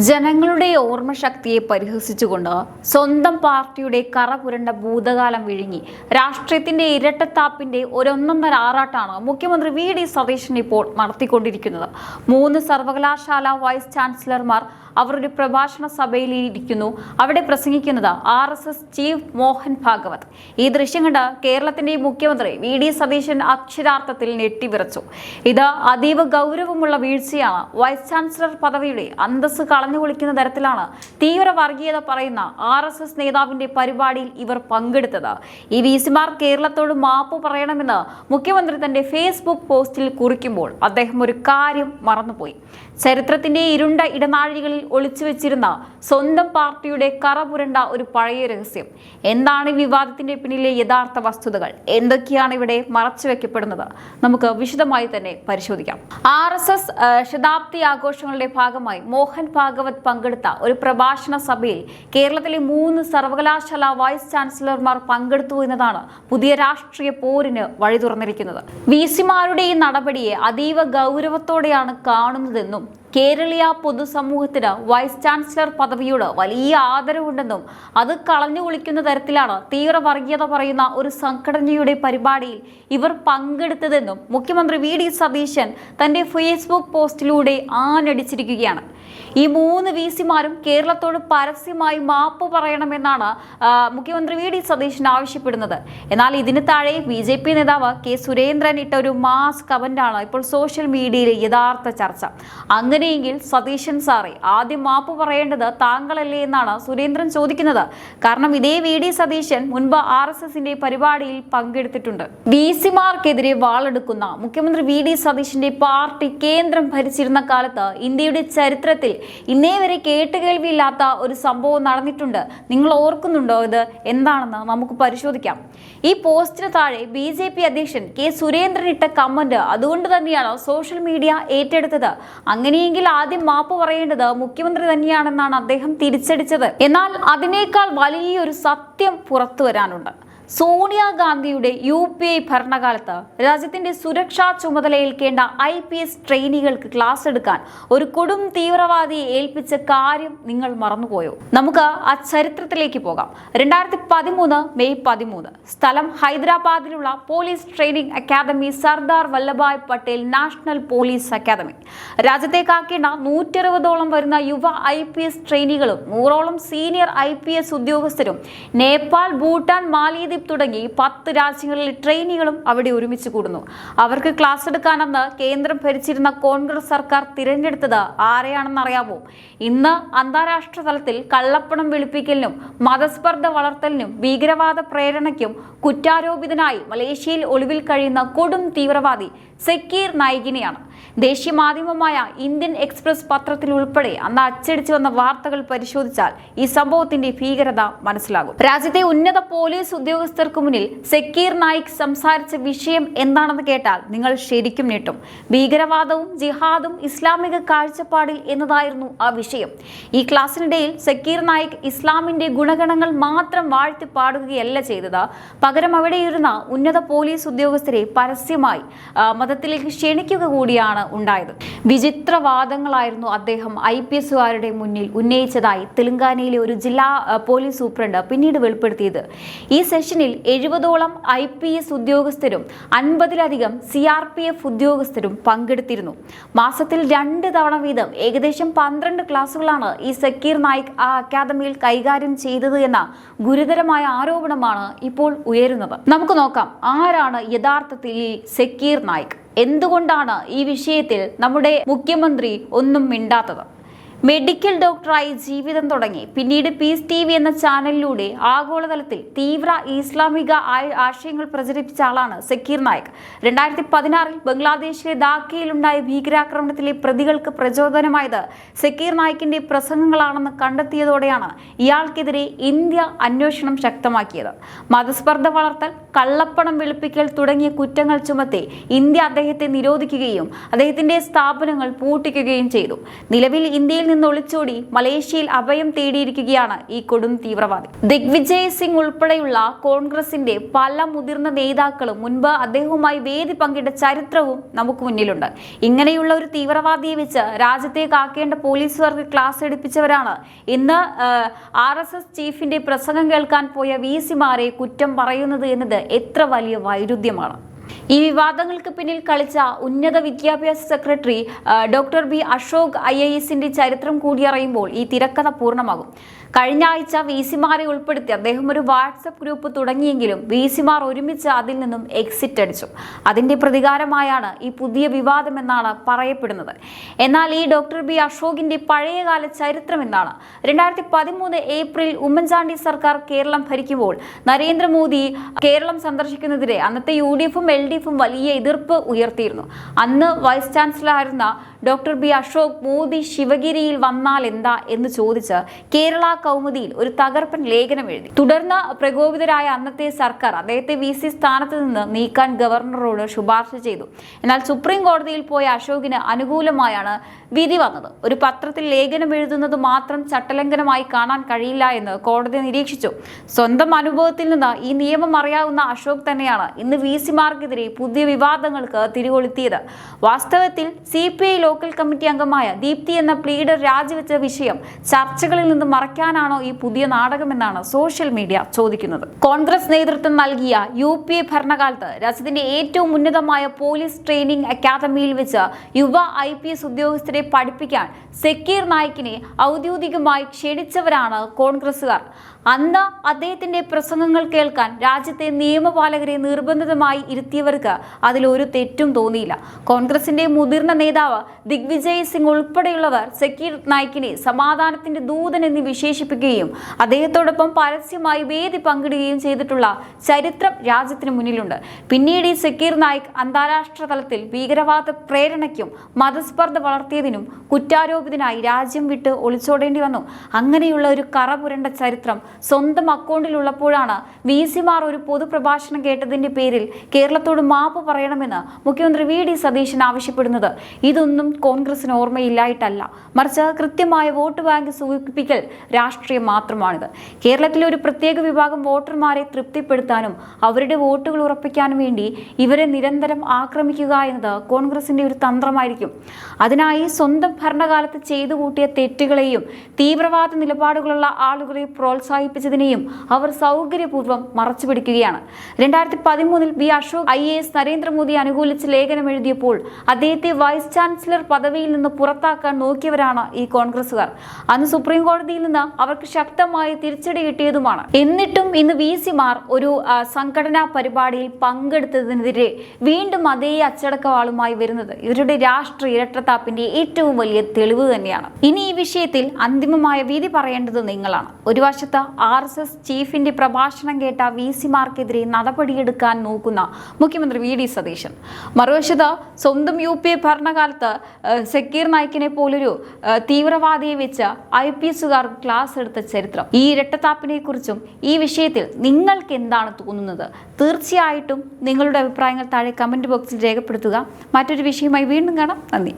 ജനങ്ങളുടെ ഓർമ്മശക്തിയെ പരിഹസിച്ചുകൊണ്ട് സ്വന്തം പാർട്ടിയുടെ കറപുരണ്ട ഭൂതകാലം വിഴുങ്ങി രാഷ്ട്രീയത്തിന്റെ ഇരട്ടത്താപ്പിന്റെ ഒരൊന്നൊന്നര ആറാട്ടാണ് മുഖ്യമന്ത്രി വി.ഡി. സതീശൻ ഇപ്പോൾ നടത്തിക്കൊണ്ടിരിക്കുന്നത്. 3 സർവകലാശാല വൈസ് ചാൻസലർമാർ അവർ ഒരു പ്രഭാഷണ സഭയിലിരിക്കുന്നു. അവിടെ പ്രസംഗിക്കുന്നത് RSS ചീഫ് മോഹൻ ഭാഗവത്. ഈ ദൃശ്യം കണ്ട് കേരളത്തിന്റെ മുഖ്യമന്ത്രി വി.ഡി. സതീശൻ അക്ഷരാർത്ഥത്തിൽ ഞെട്ടിവിറച്ചു. ഇത് അതീവ ഗൗരവമുള്ള വീഴ്ചയാണ്. വൈസ് ചാൻസലർ പദവിയുടെ അന്തസ്സ് കളഞ്ഞു കുളിക്കുന്ന തരത്തിലാണ് തീവ്ര വർഗീയത പറയുന്ന RSS നേതാവിന്റെ പരിപാടിയിൽ ഇവർ പങ്കെടുത്തത്. ഈ വിസിമാർ കേരളത്തോട് മാപ്പ് പറയണമെന്ന് മുഖ്യമന്ത്രി തന്റെ ഫേസ്ബുക്ക് പോസ്റ്റിൽ കുറിക്കുമ്പോൾ അദ്ദേഹം ഒരു കാര്യം മറന്നുപോയി. ചരിത്രത്തിന്റെ ഇരുണ്ട ഇടനാഴികളിൽ ഒളിച്ചു വെച്ചിരുന്ന സ്വന്തം പാർട്ടിയുടെ കറപുരണ്ട ഒരു പഴയ രഹസ്യം. എന്താണ് ഈ വിവാദത്തിന്റെ പിന്നിലെ യഥാർത്ഥ വസ്തുതകൾ? എന്തൊക്കെയാണ് ഇവിടെ മറച്ചു വെക്കപ്പെടുന്നത്? നമുക്ക് വിശദമായി തന്നെ പരിശോധിക്കാം. RSS ശതാബ്ദി ആഘോഷങ്ങളുടെ ഭാഗമായി മോഹൻ ഭാഗവത് പങ്കെടുത്ത ഒരു പ്രഭാഷണ സഭയിൽ കേരളത്തിലെ 3 സർവകലാശാല വൈസ് ചാൻസലർമാർ പങ്കെടുത്തു എന്നതാണ് പുതിയ രാഷ്ട്രീയ പോരിന് വഴി തുറന്നിരിക്കുന്നത്. വിസിമാരുടെ ഈ നടപടിയെ അതീവ ഗൗരവത്തോടെയാണ് കാണുന്നതെന്നും കേരളീയ പൊതുസമൂഹത്തിന് വൈസ് ചാൻസലർ പദവിയോട് വലിയ ആദരവുണ്ടെന്നും അത് കളഞ്ഞു കുളിക്കുന്ന തരത്തിലാണ് തീവ്ര വർഗീയത പറയുന്ന ഒരു സംഘടനയുടെ പരിപാടിയിൽ ഇവർ പങ്കെടുത്തതെന്നും മുഖ്യമന്ത്രി വി.ഡി. സതീശൻ തന്റെ ഫേസ്ബുക്ക് പോസ്റ്റിലൂടെ ആഞ്ഞടിച്ചിരിക്കുകയാണ്. ഈ 3 വിസിമാരും കേരളത്തോട് പരസ്യമായി മാപ്പ് പറയണമെന്നാണ് മുഖ്യമന്ത്രി വി.ഡി. സതീശൻ ആവശ്യപ്പെടുന്നത്. എന്നാൽ ഇതിന് താഴെ BJP നേതാവ് കെ. സുരേന്ദ്രൻ ഇട്ട ഒരു മാസ് കമന്റാണ് ഇപ്പോൾ സോഷ്യൽ മീഡിയയിലെ യഥാർത്ഥ ചർച്ച. അങ്ങനെയെങ്കിൽ സതീശൻ സാറേ, ആദ്യം മാപ്പ് പറയേണ്ടത് താങ്കളല്ലേ എന്നാണ് സുരേന്ദ്രൻ ചോദിക്കുന്നത്. കാരണം ഇതേ വി.ഡി. സതീശൻ മുൻപ് RSSന്റെ പരിപാടിയിൽ പങ്കെടുത്തിട്ടുണ്ട്. വിസിമാർക്കെതിരെ വാളെടുക്കുന്ന മുഖ്യമന്ത്രി വി.ഡി. സതീശന്റെ പാർട്ടി കേന്ദ്രം ഭരിച്ചിരുന്ന കാലത്ത് ഇന്ത്യയുടെ ചരിത്രത്തിൽ ഇന്നേ വരെ കേട്ടുകേൾവിയില്ലാത്ത ഒരു സംഭവം നടന്നിട്ടുണ്ട്. നിങ്ങൾ ഓർക്കുന്നുണ്ടോ ഇത് എന്താണെന്ന് നമുക്ക് പരിശോധിക്കാം. ഈ പോസ്റ്റിന് താഴെ BJP അധ്യക്ഷൻ കെ. സുരേന്ദ്രൻ ഇട്ട കമന്റ് അതുകൊണ്ട് തന്നെയാണ് സോഷ്യൽ മീഡിയ ഏറ്റെടുത്തത്. അങ്ങനെയെങ്കിൽ ആദ്യം മാപ്പ് പറയേണ്ടത് മുഖ്യമന്ത്രി തന്നെയാണെന്നാണ് അദ്ദേഹം തിരിച്ചടിച്ചത്. എന്നാൽ അതിനേക്കാൾ വലിയൊരു സത്യം പുറത്തു വരാനുണ്ട്. സോണിയാഗാന്ധിയുടെ UPA ഭരണകാലത്ത് രാജ്യത്തിന്റെ സുരക്ഷാ ചുമതലയേൽക്കേണ്ട IPS ട്രെയിനികൾക്ക് ക്ലാസ് എടുക്കാൻ ഒരു കൊടും തീവ്രവാദിയെ ഏൽപ്പിച്ച കാര്യം നിങ്ങൾ മറന്നുപോയോ? നമുക്ക് ആ ചരിത്രത്തിലേക്ക് പോകാം. 2013 മെയ് 13 സ്ഥലം ഹൈദരാബാദിലുള്ള police training academy Sardar Vallabhbhai Patel national police academy. രാജ്യത്തേക്കാക്കേണ്ട 160ഓളം വരുന്ന യുവ IPS ട്രെയിനികളും 100ഓളം സീനിയർ IPS ഉദ്യോഗസ്ഥരും നേപ്പാൾ, ഭൂട്ടാൻ, മാലിദ്വീപ് തുടങ്ങി 10 രാജ്യങ്ങളിലെ ട്രെയിനികളും അവിടെ ഒരുമിച്ച് കൂടുന്നു. അവർക്ക് ക്ലാസ് എടുക്കാനെന്ന് കേന്ദ്രം ഭരിച്ചിരുന്ന കോൺഗ്രസ് സർക്കാർ തിരഞ്ഞെടുത്തത് ആരെയാണെന്ന് അറിയാമോ? ഇന്ന് അന്താരാഷ്ട്ര തലത്തിൽ കള്ളപ്പണം വെളുപ്പിക്കലിനും മതസ്പർദ്ധ വളർത്തലിനും ഭീകരവാദ പ്രേരണയ്ക്കും കുറ്റാരോപിതനായി മലേഷ്യയിൽ ഒളിവിൽ കഴിയുന്ന കൊടും തീവ്രവാദി സക്കീർ നായികിനെയാണ്. ദേശീയ മാധ്യമമായ ഇന്ത്യൻ എക്സ്പ്രസ് പത്രത്തിൽ ഉൾപ്പെടെ അന്ന് അച്ചടിച്ചു വന്ന വാർത്തകൾ പരിശോധിച്ചാൽ ഈ സംഭവത്തിന്റെ ഭീകരത മനസ്സിലാകും. രാജ്യത്തെ ഉന്നത പോലീസ് ഉദ്യോഗസ്ഥർക്ക് മുന്നിൽ സക്കീർ നായിക് സംസാരിച്ച വിഷയം എന്താണെന്ന് കേട്ടാൽ നിങ്ങൾ ശരിക്കും ഞെട്ടും. ഭീകരവാദവും ജിഹാദും ഇസ്ലാമിക കാഴ്ചപ്പാടിൽ എന്നതായിരുന്നു ആ വിഷയം. ഈ ക്ലാസ്സിനിടയിൽ സക്കീർ നായിക് ഇസ്ലാമിന്റെ ഗുണഗണങ്ങൾ മാത്രം വാഴ്ത്തി പാടുകയല്ല ചെയ്തത്. പകരം അവിടെ ഇരുന്ന ഉന്നത പോലീസ് ഉദ്യോഗസ്ഥരെ പരസ്യമായി മതത്തിലേക്ക് ക്ഷണിക്കുക കൂടിയാണ് ഉണ്ടായത്. വിചിത്രവാദങ്ങളായിരുന്നു അദ്ദേഹം IPSകാരുടെ മുന്നിൽ ഉന്നയിച്ചതായി തെലങ്കാനയിലെ ഒരു ജില്ലാ പോലീസ് സൂപ്രണ്ട് പിന്നീട് വെളിപ്പെടുത്തിയത്. ഈ സെഷനിൽ 70ഓളം IPS ഉദ്യോഗസ്ഥരും 50ലധികം CRPF ഉദ്യോഗസ്ഥരും പങ്കെടുത്തിരുന്നു. മാസത്തിൽ 2 തവണ വീതം ഏകദേശം 12 ക്ലാസുകളാണ് ഈ സക്കീർ നായിക് ആ അക്കാദമിയിൽ കൈകാര്യം ചെയ്തത് എന്ന ഗുരുതരമായ ആരോപണമാണ് ഇപ്പോൾ ഉയരുന്നത്. നമുക്ക് നോക്കാം, ആരാണ് യഥാർത്ഥത്തിൽ ഈ സക്കീർ നായിക്? എന്തുകൊണ്ടാണ് ഈ വിഷയത്തിൽ നമ്മുടെ മുഖ്യമന്ത്രി ഒന്നും മിണ്ടാത്തത്? മെഡിക്കൽ ഡോക്ടറായി ജീവിതം തുടങ്ങി പിന്നീട് പീസ് TV എന്ന ചാനലിലൂടെ ആഗോളതലത്തിൽ തീവ്ര ഇസ്ലാമിക ആശയങ്ങൾ പ്രചരിപ്പിച്ച ആളാണ് സക്കീർ നായിക്. 2016 ബംഗ്ലാദേശിലെ ധാക്കയിലുണ്ടായ ഭീകരാക്രമണത്തിലെ പ്രതികൾക്ക് പ്രചോദനമായത് സക്കീർ നായിക്കിന്റെ പ്രസംഗങ്ങളാണെന്ന് കണ്ടെത്തിയതോടെയാണ് ഇയാൾക്കെതിരെ ഇന്ത്യ അന്വേഷണം ശക്തമാക്കിയത്. മതസ്പർദ്ധ വളർത്തൽ, കള്ളപ്പണം വെളുപ്പിക്കൽ തുടങ്ങിയ കുറ്റങ്ങൾ ചുമത്തി ഇന്ത്യ അദ്ദേഹത്തെ നിരോധിക്കുകയും അദ്ദേഹത്തിന്റെ സ്ഥാപനങ്ങൾ പൂട്ടിക്കുകയും ചെയ്തു. നിലവിൽ ഇന്ത്യയിൽ നിന്ന് ഒളിച്ചോടി മലേഷ്യയിൽ അഭയം തേടിയിരിക്കുകയാണ് ഈ കൊടും തീവ്രവാദി. ദിഗ്വിജയ് സിംഗ് ഉൾപ്പെടെയുള്ള കോൺഗ്രസിന്റെ പല മുതിർന്ന നേതാക്കളും മുൻപ് അദ്ദേഹവുമായി വേദി പങ്കിട്ട ചരിത്രവും നമുക്ക് മുന്നിലുണ്ട്. ഇങ്ങനെയുള്ള ഒരു തീവ്രവാദിയെ വെച്ച് രാജ്യത്തേക്ക് ആക്കേണ്ട പോലീസുകാർക്ക് ക്ലാസ് എടുപ്പിച്ചവരാണ് ഇന്ന് RSS ചീഫിന്റെ പ്രസംഗം കേൾക്കാൻ പോയ VC-മാരെ കുറ്റം പറയുന്നത് എന്നത് എത്ര വലിയ വൈരുദ്ധ്യമാണ്. ഈ വിവാദങ്ങൾക്ക് പിന്നിൽ കളിച്ച ഉന്നത വിദ്യാഭ്യാസ സെക്രട്ടറി ഡോക്ടർ B അശോക് IAS-ന്റെ ചരിത്രം കൂടി അറിയുമ്പോൾ ഈ തിരക്കഥ പൂർണ്ണമാകും. കഴിഞ്ഞ ആഴ്ച VC-മാരെ ഉൾപ്പെടുത്തി അദ്ദേഹം ഒരു വാട്സപ്പ് ഗ്രൂപ്പ് തുടങ്ങിയെങ്കിലും VC-മാർ ഒരുമിച്ച് അതിൽ നിന്നും എക്സിറ്റ് അടിച്ചു. അതിന്റെ പ്രതികാരമായാണ് ഈ പുതിയ വിവാദമെന്നാണ് പറയപ്പെടുന്നത്. എന്നാൽ ഈ ഡോക്ടർ B അശോകിന്റെ പഴയകാല ചരിത്രം എന്താണ്? 2013 ഏപ്രിൽ ഉമ്മൻചാണ്ടി സർക്കാർ കേരളം ഭരിക്കുമ്പോൾ നരേന്ദ്രമോദി കേരളം സന്ദർശിക്കുന്നതിരെ അന്നത്തെ UDF-ഉം LDF-ഉം വലിയ എതിർപ്പ് ഉയർത്തിയിരുന്നു. അന്ന് വൈസ് ചാൻസലർ ആയിരുന്ന ഡോക്ടർ B അശോക് മോദി ശിവഗിരിയിൽ വന്നാൽ എന്താ എന്ന് ചോദിച്ച് കേരള കൗമുദിയിൽ ഒരു തകർപ്പൻ ലേഖനം എഴുതി. തുടർന്ന് പ്രകോപിതരായ അന്നത്തെ സർക്കാർ അദ്ദേഹത്തെ VC സ്ഥാനത്ത് നിന്ന് നീക്കാൻ ഗവർണറോട് ശുപാർശ ചെയ്തു. എന്നാൽ സുപ്രീം കോടതിയിൽ പോയ അശോകിന് അനുകൂലമായാണ് വിധി വന്നത്. ഒരു പത്രത്തിൽ ലേഖനം എഴുതുന്നത് മാത്രം ചട്ടലംഘനമായി കാണാൻ കഴിയില്ല എന്ന് കോടതി നിരീക്ഷിച്ചു. സ്വന്തം അനുഭവത്തിൽ നിന്ന് ഈ നിയമം അറിയാവുന്ന അശോക് തന്നെയാണ് ഇന്ന് VC-മാർക്കെതിരെ പുതിയ വിവാദങ്ങൾക്ക് തിരികൊളുത്തിയത്. വാസ്തവത്തിൽ CPI ലോക്കൽ കമ്മിറ്റി അംഗമായ ദീപ്തി എന്ന പ്ലീഡർ രാജിവെച്ച വിഷയം ചർച്ചകളിൽ നിന്ന് മറയ്ക്കാനാണോ ഈ പുതിയ നാടകമെന്നാണ് സോഷ്യൽ മീഡിയ ചോദിക്കുന്നത്. കോൺഗ്രസ് നേതൃത്വം നൽകിയ UPA ഭരണകാലത്ത് രാജ്യത്തിന്റെ ഏറ്റവും ഉന്നതമായ പോലീസ് ട്രെയിനിംഗ് അക്കാദമിയിൽ വെച്ച് യുവ IPS ഉദ്യോഗസ്ഥരെ പഠിപ്പിക്കാൻ സക്കീർ നായിക്കിനെ ഔദ്യോഗികമായി ക്ഷണിച്ചവരാണ് കോൺഗ്രസുകാർ. അന്ന് അദ്ദേഹത്തിന്റെ പ്രസംഗങ്ങൾ കേൾക്കാൻ രാജ്യത്തെ നിയമപാലകരെ നിർബന്ധിതമായി ഇരുത്തിയവർക്ക് അതിലൊരു തെറ്റും തോന്നിയില്ല. കോൺഗ്രസിന്റെ മുതിർന്ന നേതാവ് ദിഗ്വിജയ് സിംഗ് ഉൾപ്പെടെയുള്ളവർ സക്കീർ നായിക്കിനെ സമാധാനത്തിന്റെ ദൂതൻ എന്ന് വിശേഷിപ്പിക്കുകയും അദ്ദേഹത്തോടൊപ്പം പരസ്യമായി വേദി പങ്കിടുകയും ചെയ്തിട്ടുള്ള ചരിത്രം രാജ്യത്തിന് മുന്നിലുണ്ട്. പിന്നീട് ഈ സക്കീർ നായിക് അന്താരാഷ്ട്ര തലത്തിൽ ഭീകരവാദ പ്രേരണയ്ക്കും മതസ്പർദ്ധ വളർത്തിയതിനും കുറ്റാരോപിതനായി രാജ്യം വിട്ട് ഒളിച്ചോടേണ്ടി വന്നു. അങ്ങനെയുള്ള ഒരു കറപുരണ്ട ചരിത്രം സ്വന്തം അക്കൗണ്ടിലുള്ളപ്പോഴാണ് VC-മാർ ഒരു പൊതുപ്രഭാഷണം കേട്ടതിന്റെ പേരിൽ കേരളത്തോട് മാപ്പ് പറയണമെന്ന് മുഖ്യമന്ത്രി VD സതീശൻ ആവശ്യപ്പെടുന്നത്. ഇതൊന്നും കോൺഗ്രസിന് ഓർമ്മയില്ലായിട്ടല്ല, മറിച്ച് കൃത്യമായ വോട്ട് ബാങ്ക് സൂചിപ്പിക്കൽ രാഷ്ട്രീയം മാത്രമാണിത്. കേരളത്തിലെ ഒരു പ്രത്യേക വിഭാഗം വോട്ടർമാരെ തൃപ്തിപ്പെടുത്താനും അവരുടെ വോട്ടുകൾ ഉറപ്പിക്കാനും വേണ്ടി ഇവരെ നിരന്തരം ആക്രമിക്കുക എന്നത് കോൺഗ്രസിന്റെ ഒരു തന്ത്രമായിരിക്കും. അതിനായി സ്വന്തം ഭരണകാലത്ത് ചെയ്തു കൂട്ടിയ തെറ്റുകളെയും തീവ്രവാദ നിലപാടുകളുള്ള ആളുകളെ പ്രോത്സാഹിപ്പിച്ചതിനെയും അവർ സൗകര്യപൂർവ്വം മറച്ചുപിടിക്കുകയാണ്. 2013 B അശോക് IAS നരേന്ദ്രമോദി അനുകൂലിച്ച് ലേഖനം എഴുതിയപ്പോൾ അദ്ദേഹത്തെ വൈസ് ചാൻസലർ പദവിയിൽ നിന്ന് പുറത്താക്കാൻ നോക്കിയവരാണ് ഈ കോൺഗ്രസുകാർ. അന്ന് സുപ്രീം കോടതിയിൽ നിന്ന് അവർക്ക് ശക്തമായ തിരിച്ചടി കിട്ടിയതുമാണ്. എന്നിട്ടും ഇന്ന് VC-മാർ ഒരു സംഘടനാ പരിപാടിയിൽ പങ്കെടുത്തതിനെതിരെ വീണ്ടും അതേ അച്ചടക്കവാളുമായി വരുന്നത് ഇവരുടെ രാഷ്ട്രീയ ഇരട്ടത്താപ്പിന്റെ ഏറ്റവും വലിയ തെളിവ് തന്നെയാണ്. ഇനി ഈ വിഷയത്തിൽ അന്തിമമായ വിധി പറയേണ്ടത് നിങ്ങളാണ്. ഒരു വശത്ത് RSS ചീഫിന്റെ പ്രഭാഷണം കേട്ട VC-മാർക്കെതിരെ നടപടിയെടുക്കാൻ നോക്കുന്ന മുഖ്യമന്ത്രി VD സതീശൻ, മറുവശത്ത് സ്വന്തം UPA ഭരണകാലത്ത് സക്കീർ നായിക്കിനെ പോലൊരു തീവ്രവാദിയെ വെച്ച് IPS-കാർ ക്ലാസ് എടുത്ത ചരിത്രം. ഈ ഇരട്ടത്താപ്പിനെ കുറിച്ചും ഈ വിഷയത്തിൽ നിങ്ങൾക്ക് എന്താണ് തോന്നുന്നത്? തീർച്ചയായിട്ടും നിങ്ങളുടെ അഭിപ്രായങ്ങൾ താഴെ കമന്റ് ബോക്സിൽ രേഖപ്പെടുത്തുക. മറ്റൊരു വിഷയമായി വീണ്ടും കാണാം. നന്ദി.